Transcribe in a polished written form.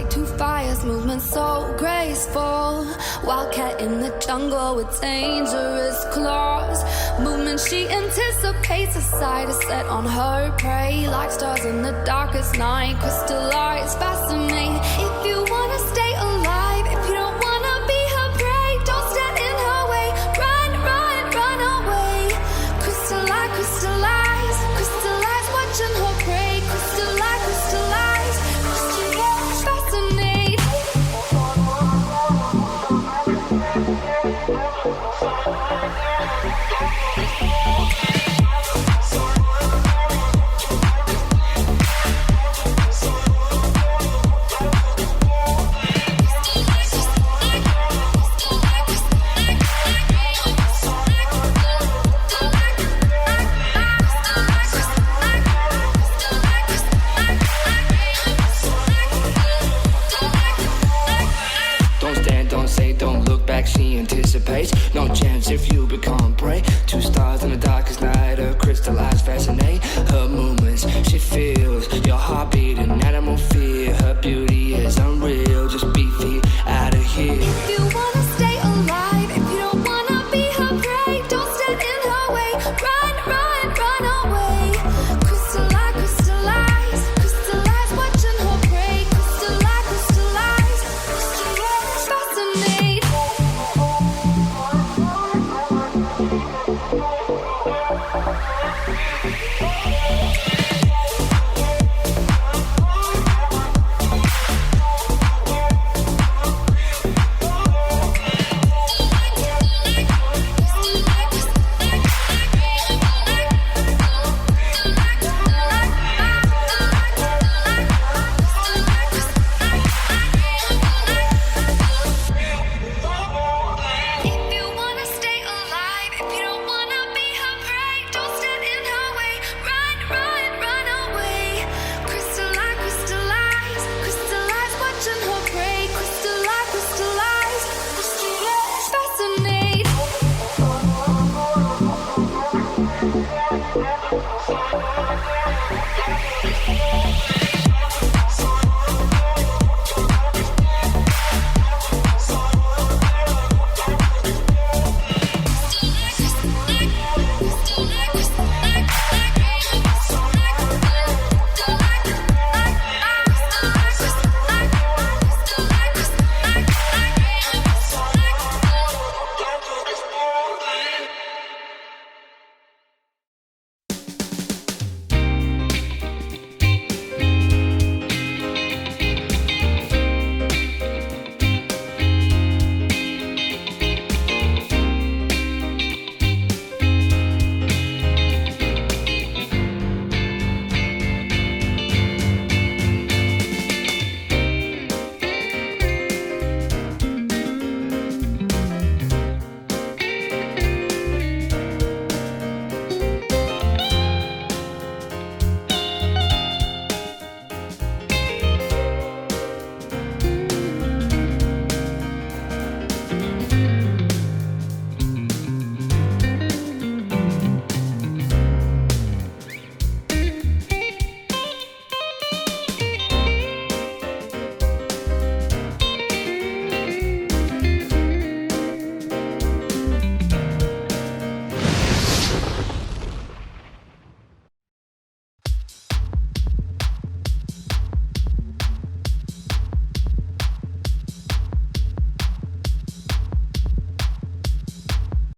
like two fires, movement so graceful. Wildcat in the jungle with dangerous claws. Movement she anticipates, a sight is set on her prey. Like stars in the darkest night, crystallized, fascinate. If you wanna stay alive, if you don't wanna be her prey, don't stand in her way. Run, run, run away. Crystallize, crystallize, crystallize, watching her prey. Crystallize, crystallize, crystallize, fascinate. She anticipates no chance if you become prey. Two stars in the darkest night, her crystallized fascinate. Her movements she feels, your heartbeat an animal fear. Her beauty is unreal, just be feet out of here. If you wanna stay alive, if you don't wanna be her prey, don't stand in her way. Run, run, run away. Crystallize, crystallize, crystallize, watching her prey. Crystallize, crystallize, crystallize, fascinate.